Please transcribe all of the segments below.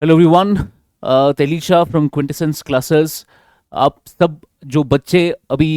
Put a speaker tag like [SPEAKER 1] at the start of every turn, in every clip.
[SPEAKER 1] Hello everyone, Telisha from Quintessence classes. आप सब जो बच्चे अभी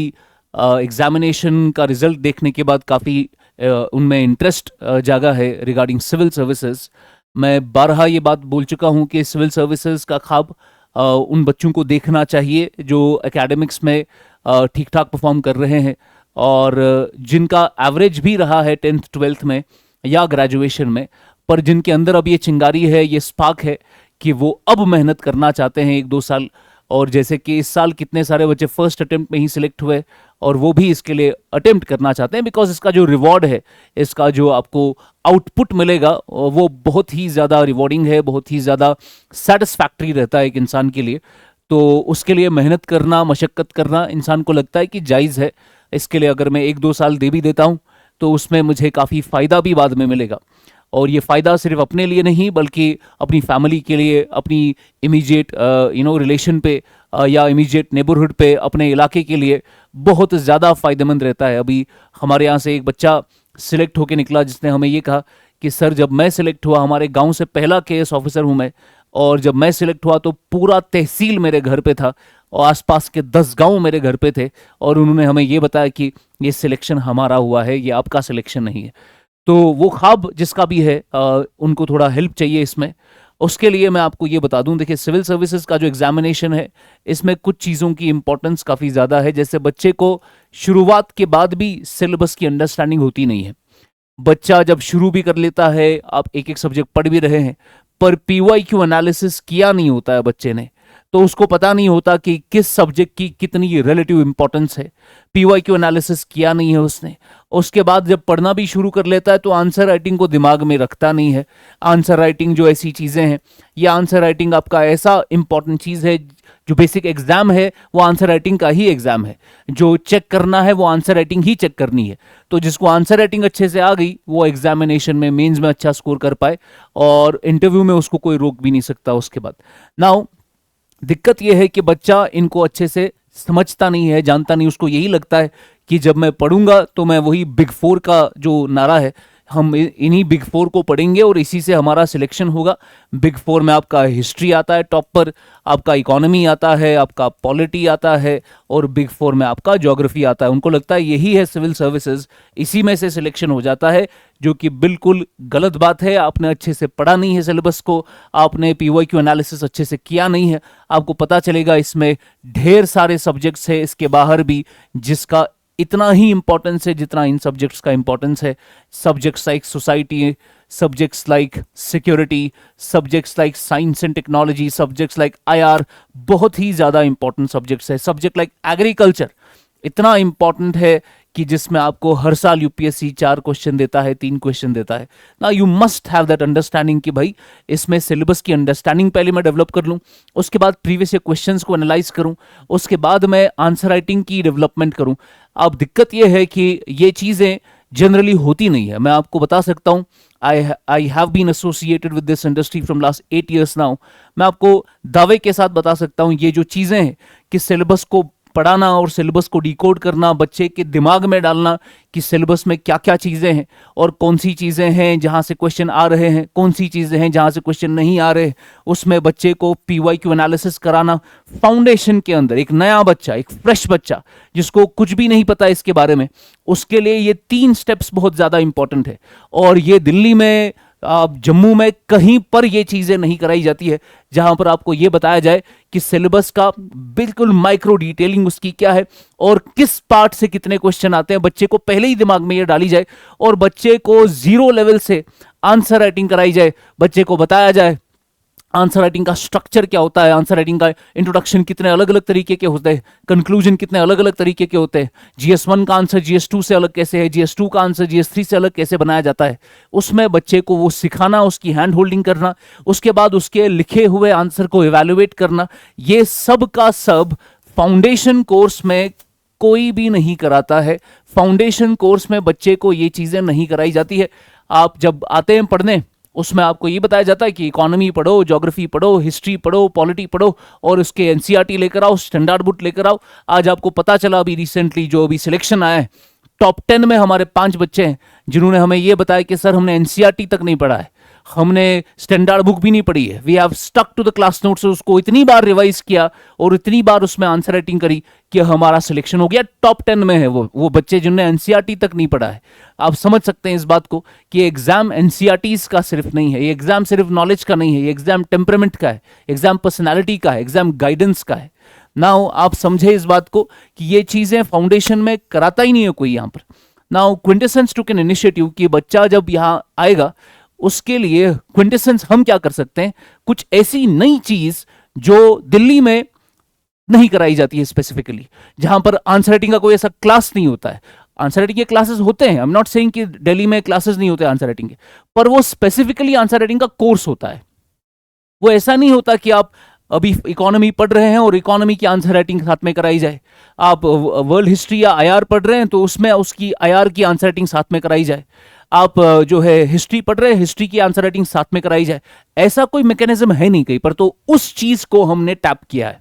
[SPEAKER 1] एग्जामिनेशन का रिजल्ट देखने के बाद काफ़ी उनमें इंटरेस्ट जागा है रिगार्डिंग सिविल सर्विसेज। मैं बारहा ये बात बोल चुका हूँ कि सिविल सर्विसेज का ख्वाब उन बच्चों को देखना चाहिए जो एकेडमिक्स में ठीक ठाक परफॉर्म कर रहे हैं और जिनका एवरेज भी रहा है 10th 12th में या ग्रेजुएशन में, पर जिनके अंदर अब ये चिंगारी है, ये स्पार्क है कि वो अब मेहनत करना चाहते हैं 1-2 साल। और जैसे कि इस साल कितने सारे बच्चे फर्स्ट अटेम्प्ट में ही सिलेक्ट हुए और वो भी इसके लिए अटेम्प्ट करना चाहते हैं, बिकॉज इसका जो रिवॉर्ड है, इसका जो आपको आउटपुट मिलेगा वो बहुत ही ज़्यादा रिवॉर्डिंग है, बहुत ही ज़्यादा सेटिस्फैक्ट्री रहता है एक इंसान के लिए। तो उसके लिए मेहनत करना, मशक्क़त करना इंसान को लगता है कि जायज़ है। इसके लिए अगर मैं 1-2 साल दे भी देता हूँ तो उसमें मुझे काफ़ी फ़ायदा भी बाद में मिलेगा। और ये फ़ायदा सिर्फ अपने लिए नहीं बल्कि अपनी फैमिली के लिए, अपनी इमीडिएट रिलेशन पे या इमीडिएट नेबरहुड पे, अपने इलाके के लिए बहुत ज़्यादा फ़ायदेमंद रहता है। अभी हमारे यहाँ से एक बच्चा सिलेक्ट होकर निकला जिसने हमें ये कहा कि सर, जब मैं सिलेक्ट हुआ, हमारे गांव से पहला केएस ऑफिसर हूँ मैं, और जब मैं सिलेक्ट हुआ तो पूरा तहसील मेरे घर पे था और आसपास के 10 गांव मेरे घर पे थे, और उन्होंने हमें ये बताया कि ये सिलेक्शन हमारा हुआ है, ये आपका सिलेक्शन नहीं है। तो वो ख्वाब जिसका भी है उनको थोड़ा हेल्प चाहिए इसमें। उसके लिए मैं आपको ये बता दूं, देखिए सिविल सर्विसेज का जो एग्जामिनेशन है इसमें कुछ चीज़ों की इंपॉर्टेंस काफ़ी ज़्यादा है। जैसे बच्चे को शुरुआत के बाद भी सिलेबस की अंडरस्टैंडिंग होती नहीं है। बच्चा जब शुरू भी कर लेता है, आप एक एक सब्जेक्ट पढ़ भी रहे हैं, पर पीवाईक्यू एनालिसिस किया नहीं होता है बच्चे ने, तो उसको पता नहीं होता कि किस सब्जेक्ट की कितनी रिलेटिव इंपॉर्टेंस है। पीवाईक्यू एनालिसिस किया नहीं है उसने। उसके बाद जब पढ़ना भी शुरू कर लेता है तो आंसर राइटिंग को दिमाग में रखता नहीं है। आंसर राइटिंग जो ऐसी चीज़ें हैं, या आंसर राइटिंग आपका ऐसा इंपॉर्टेंट चीज़ है, जो बेसिक एग्जाम है वो आंसर राइटिंग का ही एग्जाम है। जो चेक करना है वो आंसर राइटिंग ही चेक करनी है। तो जिसको आंसर राइटिंग अच्छे से आ गई वो एग्जामिनेशन में, मेंस में अच्छा स्कोर कर पाए, और इंटरव्यू में उसको कोई रोक भी नहीं सकता उसके बाद। नाउ दिक्कत यह है कि बच्चा इनको अच्छे से समझता नहीं है, जानता नहीं। उसको यही लगता है कि जब मैं पढ़ूंगा तो मैं वही बिग 4 का जो नारा है, हम इन्हीं बिग 4 को पढ़ेंगे और इसी से हमारा सिलेक्शन होगा। बिग 4 में आपका हिस्ट्री आता है टॉप पर, आपका इकोनॉमी आता है, आपका पॉलिटी आता है, और बिग 4 में आपका ज्योग्राफी आता है। उनको लगता है यही है सिविल सर्विसेज, इसी में से सिलेक्शन हो जाता है, जो कि बिल्कुल गलत बात है। आपने अच्छे से पढ़ा नहीं है सिलेबस को, आपने पीवाईक्यू एनालिसिस अच्छे से किया नहीं है। आपको पता चलेगा इसमें ढेर सारे सब्जेक्ट्स है इसके बाहर भी जिसका इतना ही इंपॉर्टेंस है जितना इन सब्जेक्ट्स का इंपॉर्टेंस है। Subjects like society, subjects like security, subjects like science and technology, subjects like IR, बहुत ही ज़्यादा इंपॉर्टेंट सब्जेक्ट्स है। सब्जेक्ट लाइक एग्रीकल्चर इतना इंपॉर्टेंट है कि जिसमें आपको हर साल यूपीएससी 4 क्वेश्चन देता है, 3 क्वेश्चन देता है ना। You must have that understanding कि भाई इसमें सिलेबस की अंडरस्टैंडिंग पहले मैं डेवलप कर लूँ, उसके बाद प्रीवियस ईयर क्वेश्चंस को एनालाइज करूँ, उसके बाद मैं आंसर राइटिंग की डेवलपमेंट करूँ। अब दिक्कत यह है कि ये चीज़ें जनरली होती नहीं है। मैं आपको बता सकता हूँ, I have been associated with this industry from last 8 years now. मैं आपको दावे के साथ बता सकता हूँ ये जो चीज़ें हैं कि सिलेबस को पढ़ाना और सिलेबस को डिकोड करना, बच्चे के दिमाग में डालना कि सिलेबस में क्या क्या चीज़ें हैं और कौन सी चीज़ें हैं जहाँ से क्वेश्चन आ रहे हैं, कौन सी चीज़ें हैं जहाँ से क्वेश्चन नहीं आ रहे, उसमें बच्चे को पीवाईक्यू एनालिसिस कराना। फाउंडेशन के अंदर एक नया बच्चा, एक फ्रेश बच्चा जिसको कुछ भी नहीं पता इसके बारे में, उसके लिए ये 3 स्टेप्स बहुत ज़्यादा इंपॉर्टेंट है। और ये दिल्ली में, जम्मू में कहीं पर ये चीज़ें नहीं कराई जाती है, जहां पर आपको ये बताया जाए कि सिलेबस का बिल्कुल माइक्रो डिटेलिंग उसकी क्या है और किस पार्ट से कितने क्वेश्चन आते हैं, बच्चे को पहले ही दिमाग में ये डाली जाए और बच्चे को 0 लेवल से आंसर राइटिंग कराई जाए। बच्चे को बताया जाए आंसर राइटिंग का स्ट्रक्चर क्या होता है, आंसर राइटिंग का इंट्रोडक्शन कितने अलग अलग तरीके के होते हैं, कंक्लूजन कितने अलग अलग तरीके के होते हैं, GS1 का आंसर GS2 से अलग कैसे है, GS2 का आंसर GS3 से अलग कैसे बनाया जाता है। उसमें बच्चे को वो सिखाना, उसकी हैंड होल्डिंग करना, उसके बाद उसके लिखे हुए आंसर को इवेल्युएट करना, ये सब का सब फाउंडेशन कोर्स में कोई भी नहीं कराता है। फाउंडेशन कोर्स में बच्चे को ये चीज़ें नहीं कराई जाती है। आप जब आते हैं पढ़ने, उसमें आपको ये बताया जाता है कि इकोनॉमी पढ़ो, ज्योग्राफी पढ़ो, हिस्ट्री पढ़ो, पॉलिटी पढ़ो, और उसके एनसीईआरटी लेकर आओ, स्टैंडर्ड बुक लेकर आओ। आज आपको पता चला अभी रिसेंटली जो अभी सिलेक्शन आया है, टॉप 10 में हमारे 5 बच्चे हैं जिन्होंने हमें ये बताया कि सर हमने एनसीईआरटी तक नहीं पढ़ा है, हमने स्टैंडर्ड बुक भी नहीं पढ़ी है, we have stuck to the class notes, उसको इतनी बार रिवाइज किया और इतनी बार उसमें आंसर राइटिंग करी कि हमारा सिलेक्शन हो गया। टॉप 10 में है वो बच्चे जिन्होंने एनसीईआरटी तक नहीं पढ़ा है। आप समझ सकते हैं इस बात को कि एग्जाम एनसीईआरटीज का सिर्फ नहीं है, ये एग्जाम सिर्फ नॉलेज का नहीं है, ये एग्जाम टेम्परामेंट का है, एग्जाम पर्सनैलिटी का है, एग्जाम गाइडेंस का है। नाउ आप समझे इस बात को कि ये चीजें फाउंडेशन में कराता ही नहीं है कोई यहाँ पर। नाउ क्विंटेसेंस टुक एन इनिशिएटिव कि बच्चा जब यहाँ आएगा उसके लिए क्विंटेसेंस हम क्या कर सकते हैं, कुछ ऐसी नई चीज जो दिल्ली में नहीं कराई जाती है स्पेसिफिकली, जहां पर आंसर राइटिंग का कोई ऐसा क्लास नहीं होता है। आंसर राइटिंग के क्लासेस होते हैं, आई एम नॉट सेइंग कि दिल्ली में क्लासेस नहीं होते आंसर राइटिंग के, पर वो स्पेसिफिकली आंसर राइटिंग का कोर्स होता है। वो ऐसा नहीं होता कि आप अभी इकोनॉमी पढ़ रहे हैं और इकोनॉमी की आंसर राइटिंग साथ में कराई जाए, आप वर्ल्ड हिस्ट्री या आईआर पढ़ रहे हैं तो उसमें उसकी आईआर की आंसर राइटिंग साथ में कराई जाए, आप जो है हिस्ट्री पढ़ रहे हैं हिस्ट्री की आंसर राइटिंग साथ में कराई जाए। ऐसा कोई मैकेनिज्म है नहीं कहीं पर। तो उस चीज को हमने टैप किया है,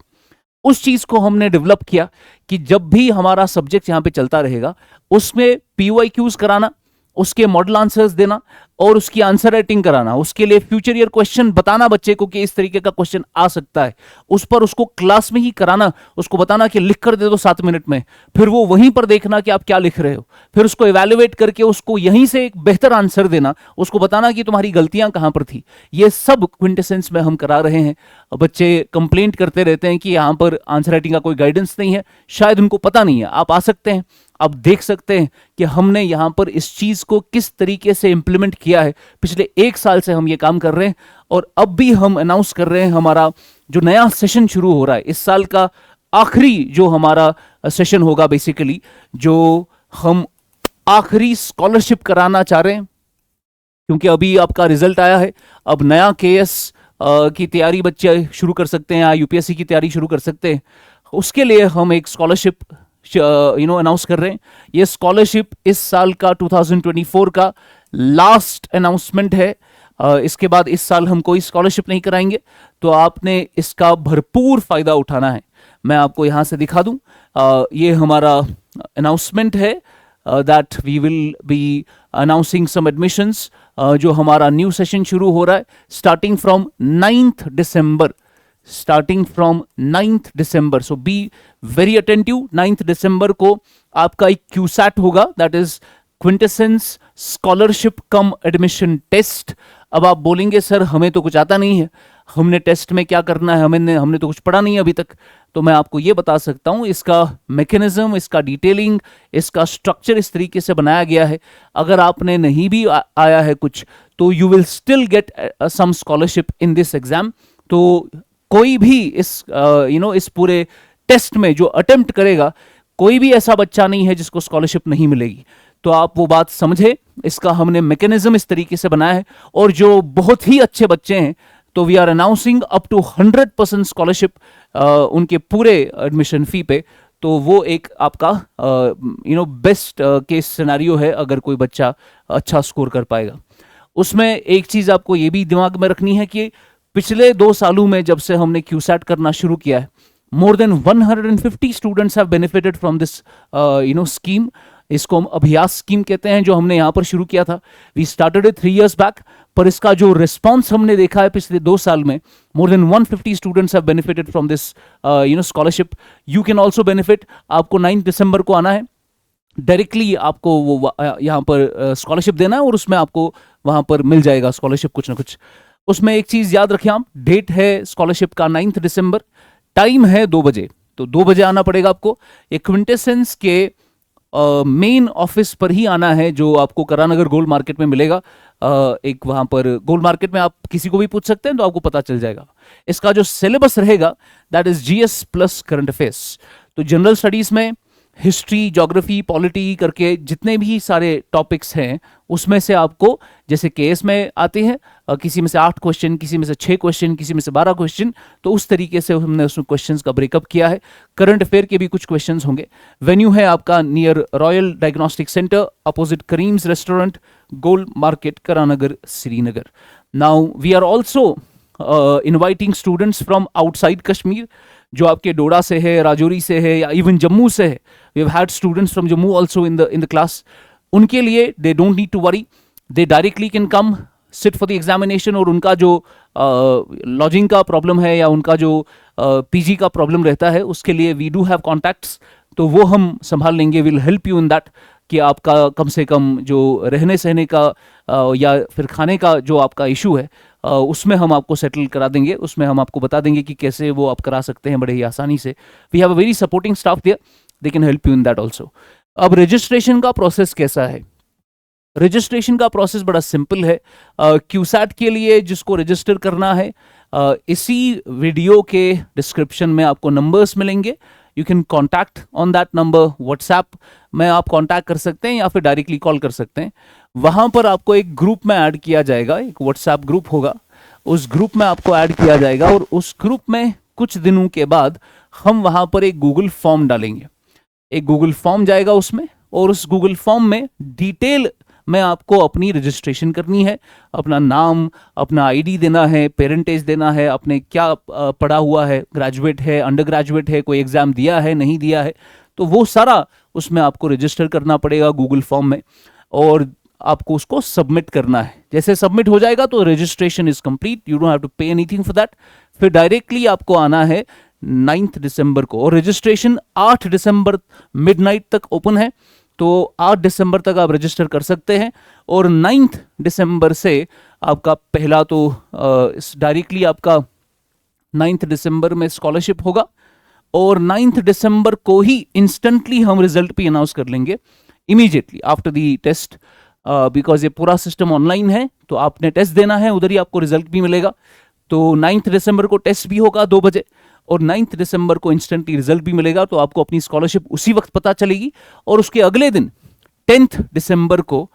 [SPEAKER 1] उस चीज को हमने डेवलप किया कि जब भी हमारा सब्जेक्ट यहां पे चलता रहेगा उसमें पीवाईक्यूज कराना, उसके मॉडल आंसर्स देना और उसकी आंसर राइटिंग कराना, उसके लिए फ्यूचर ईयर क्वेश्चन बताना बच्चे को कि इस तरीके का क्वेश्चन आ सकता है, उस पर उसको क्लास में ही कराना, उसको बताना कि लिख कर दे दो 7 मिनट में, फिर वो वहीं पर देखना कि आप क्या लिख रहे हो, फिर उसको इवैल्यूएट करके उसको यहीं से एक बेहतर आंसर देना, उसको बताना कि तुम्हारी गलतियां कहां पर थी। ये सब क्विंटेसेंस में हम करा रहे हैं। बच्चे कंप्लेंट करते रहते हैं कि यहां पर आंसर राइटिंग का कोई गाइडेंस नहीं है, शायद उनको पता नहीं है। आप आ सकते हैं, आप देख सकते हैं कि हमने यहां पर इस चीज को किस तरीके से इंप्लीमेंट किया है। पिछले 1 साल से हम ये काम कर रहे हैं और अब भी हम अनाउंस कर रहे हैं हमारा जो नया सेशन शुरू हो रहा है, इस साल का आखिरी जो हमारा सेशन होगा, बेसिकली जो हम आखिरी स्कॉलरशिप कराना चाह रहे हैं, क्योंकि अभी आपका रिजल्ट आया है। अब नया केएस की तैयारी बच्चे शुरू कर सकते हैं या यूपीएससी की तैयारी शुरू कर सकते हैं। उसके लिए हम एक स्कॉलरशिप अनाउंस कर रहे हैं। ये स्कॉलरशिप इस साल का 2024 का लास्ट अनाउंसमेंट है। इसके बाद इस साल हम कोई स्कॉलरशिप नहीं कराएंगे, तो आपने इसका भरपूर फायदा उठाना है। मैं आपको यहां से दिखा दूं, ये हमारा अनाउंसमेंट है that we will be announcing some admissions. जो हमारा न्यू सेशन शुरू हो रहा है starting from 9th December, starting from 9th December, so be very attentive. 9th December को आपका एक क्यूसैट होगा, that is Quintessence scholarship cum admission test. अब आप बोलेंगे सर हमें तो कुछ आता नहीं है, हमने टेस्ट में क्या करना है, हमने तो कुछ पढ़ा नहीं है अभी तक। तो मैं आपको ये बता सकता हूं, इसका मैकेनिज्म, इसका डिटेलिंग, इसका स्ट्रक्चर इस तरीके से बनाया गया है। अगर आपने नहीं भी आया है कुछ, तो you will still get some scholarship in this exam. तो कोई भी इस इस पूरे टेस्ट में जो अटेम्प्ट करेगा, कोई भी ऐसा बच्चा नहीं है जिसको स्कॉलरशिप नहीं मिलेगी। तो आप वो बात समझे, इसका हमने मैकेनिज्म इस तरीके से बनाया है। और जो बहुत ही अच्छे बच्चे हैं, तो we are announcing up to 100% scholarship उनके पूरे एडमिशन फी पे। तो वो एक आपका बेस्ट केस सिनेरियो है अगर कोई बच्चा अच्छा स्कोर कर पाएगा। उसमें एक चीज आपको ये भी दिमाग में रखनी है कि पिछले 2 सालों में जब से हमने क्यूसैट करना शुरू किया है, more than 150 students have benefited from this scheme. इसको हम अभ्यास स्कीम कहते हैं, जो हमने यहाँ पर शुरू किया था। We started it 3 years back, पर इसका जो रिस्पॉन्स हमने देखा है पिछले 2 साल में, more than 150 students have benefited from this scholarship. You can also benefit. आपको 9 December को आना है, डायरेक्टली आपको वो यहाँ पर स्कॉलरशिप देना है और उसमें आपको वहाँ पर मिल जाएगा स्कॉलरशिप कुछ ना कुछ। उसमें एक चीज याद रखें आप, डेट है स्कॉलरशिप का 9th December, टाइम है 2 बजे। तो 2 बजे आना पड़ेगा आपको। एक क्विंटेसेंस के मेन ऑफिस पर ही आना है, जो आपको करानगर गोल्ड मार्केट में मिलेगा। एक वहां पर गोल्ड मार्केट में आप किसी को भी पूछ सकते हैं तो आपको पता चल जाएगा। इसका जो सिलेबस रहेगा that is GS plus current affairs. तो जनरल स्टडीज में हिस्ट्री, ज्योग्राफी, पॉलिटी करके जितने भी सारे टॉपिक्स हैं, उसमें से आपको जैसे केएस में आते हैं, किसी में से 8 क्वेश्चन, किसी में से 6 क्वेश्चन, किसी में से 12 क्वेश्चन, तो उस तरीके से हमने उसमें क्वेश्चंस का ब्रेकअप किया है। करंट अफेयर के भी कुछ क्वेश्चंस होंगे। वेन्यू है आपका near Royal Diagnostic Centre, opposite Karim's restaurant, Gold Market, Karanagar, Srinagar. Now we are also inviting students from outside Kashmir, जो आपके डोडा से है, राजौरी से है, या इवन जम्मू से है। We have had students from Jammu also in the class. उनके लिए they don't need to worry, they directly can come sit for the examination और उनका जो लॉजिंग का प्रॉब्लम है या उनका जो पीजी का प्रॉब्लम रहता है, उसके लिए वी डू हैव कॉन्टैक्ट्स, तो वो हम संभाल लेंगे, will help you in that, कि आपका कम से कम जो रहने सहने का या फिर खाने का जो आपका इशू है उसमें हम आपको सेटल करा देंगे, उसमें हम आपको बता देंगे कि कैसे वो आप करा सकते हैं बड़े ही आसानी से। We have a very supporting staff there, they can help you in that also. अब रजिस्ट्रेशन का प्रोसेस कैसा है? रजिस्ट्रेशन का प्रोसेस बड़ा सिंपल है। क्यूसैट के लिए जिसको रजिस्टर करना है, इसी वीडियो के डिस्क्रिप्शन में आपको नंबर्स मिलेंगे, you can contact on that number, WhatsApp में आप कॉन्टैक्ट कर सकते हैं या फिर डायरेक्टली कॉल कर सकते हैं। वहां पर आपको एक ग्रुप में ऐड किया जाएगा, एक व्हाट्सएप ग्रुप होगा, उस ग्रुप में आपको ऐड किया जाएगा और उस ग्रुप में कुछ दिनों के बाद हम वहां पर एक गूगल फॉर्म डालेंगे, एक गूगल फॉर्म जाएगा उसमें, और उस गूगल फॉर्म में डिटेल में आपको अपनी रजिस्ट्रेशन करनी है, अपना नाम, अपना आईडी देना है, पेरेंटेज देना है, आपने क्या पढ़ा हुआ है, ग्रेजुएट है, अंडर ग्रेजुएट है, कोई एग्जाम दिया है, नहीं दिया है, तो वो सारा उसमें आपको रजिस्टर करना पड़ेगा गूगल फॉर्म में, और आपको उसको सबमिट करना है। जैसे सबमिट हो जाएगा तो registration is complete, you don't have to pay anything for that. फिर डायरेक्टली आपको आना है 9 दिसंबर को, और रजिस्ट्रेशन 8 दिसंबर मिडनाइट तक ओपन है, तो 8 दिसंबर तक आप रजिस्टर कर सकते हैं। और 9 दिसंबर से आपका पहला तो डायरेक्टली आपका 9 दिसंबर में स्कॉलरशिप होगा, और 9 दिसंबर को ही इंस्टेंटली हम रिजल्ट भी अनाउंस कर लेंगे, immediately after the test, because ये पूरा सिस्टम ऑनलाइन है, तो आपने टेस्ट देना है, उधर ही आपको रिजल्ट भी मिलेगा। तो 9 दिसंबर को टेस्ट भी होगा 2 बजे, और 9 दिसंबर को इंस्टेंटली रिजल्ट भी मिलेगा, तो आपको अपनी स्कॉलरशिप उसी वक्त पता चलेगी। और उसके अगले दिन 10 दिसंबर को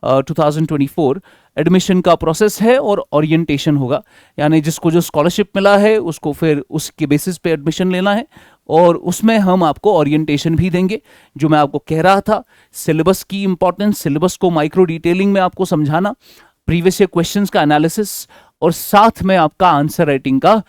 [SPEAKER 1] 2024 एडमिशन का प्रोसेस है और ओरिएंटेशन होगा, यानी जिसको जो स्कॉलरशिप मिला है उसको फिर उसके बेसिस पे एडमिशन लेना है, और उसमें हम आपको ओरिएंटेशन भी देंगे। जो मैं आपको कह रहा था, सिलेबस की इंपॉर्टेंस, सिलेबस को माइक्रो डिटेलिंग में आपको समझाना, प्रीवियस ईयर क्वेश्चंस का एनालिसिस, और साथ में आपका आंसर राइटिंग का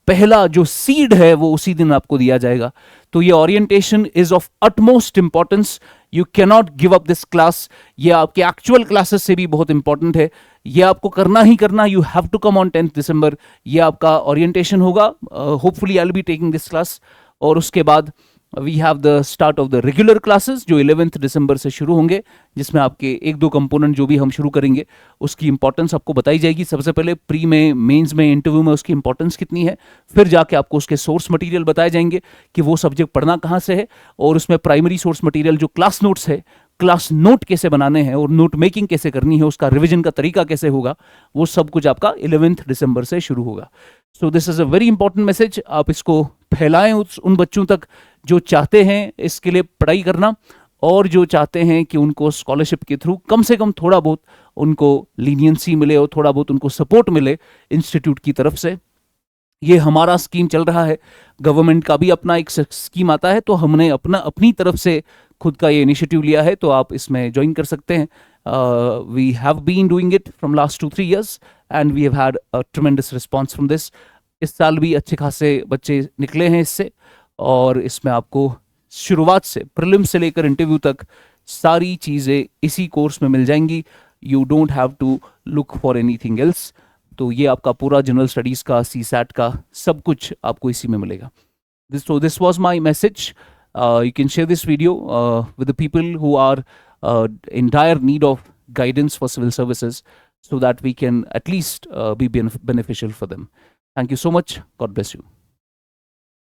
[SPEAKER 1] पहला जो सीड है वो उसी दिन आपको दिया जाएगा। तो ये orientation is of utmost importance, you can not give up this class. ये आपके एक्चुअल क्लासेस से भी बहुत इंपॉर्टेंट है, ये आपको करना ही करना, you have to come on 10 December. ये आपका ओरिएंटेशन होगा, hopefully I will be taking this class, और उसके बाद we have the start of the regular classes जो 11 दिसंबर से शुरू होंगे, जिसमें आपके 1-2 कंपोनेंट जो भी हम शुरू करेंगे उसकी इंपॉर्टेंस आपको बताई जाएगी। सबसे पहले प्री में, मेंस में, इंटरव्यू में उसकी इंपॉर्टेंस कितनी है, फिर जाके आपको उसके सोर्स मटेरियल बताए जाएंगे कि वो सब्जेक्ट पढ़ना कहाँ से है, और उसमें प्राइमरी सोर्स मटेरियल जो क्लास नोट्स है, क्लास नोट कैसे बनाने हैं और नोट मेकिंग कैसे करनी है, उसका रिवीजन का तरीका कैसे होगा, वो सब कुछ आपका 11 दिसंबर से शुरू होगा। So this is a very important message, आप इसको फैलाएं उन बच्चों तक जो चाहते हैं इसके लिए पढ़ाई करना, और जो चाहते हैं कि उनको स्कॉलरशिप के थ्रू कम से कम थोड़ा बहुत उनको लीनियंसी मिले और थोड़ा बहुत उनको सपोर्ट मिले इंस्टीट्यूट की तरफ से। ये हमारा स्कीम चल रहा है, गवर्नमेंट का भी अपना एक स्कीम आता है, तो हमने अपनी तरफ से खुद का ये इनिशिएटिव लिया है, तो आप इसमें ज्वाइन कर सकते हैं। We have been doing it from last 2-3 years and we have had a tremendous response from this. इस साल भी अच्छे खासे बच्चे निकले हैं इससे, और इसमें आपको शुरुआत से, प्रीलिम से लेकर इंटरव्यू तक सारी चीज़ें इसी कोर्स में मिल जाएंगी। You don't have to look for anything else. तो ये आपका पूरा जनरल स्टडीज़ का, सीसैट का, सब कुछ आपको इसी में मिलेगा। This was my message. You can share this video with the people who are in dire need of guidance for civil services, so that we can at least be beneficial for them. Thank you so much. God bless you.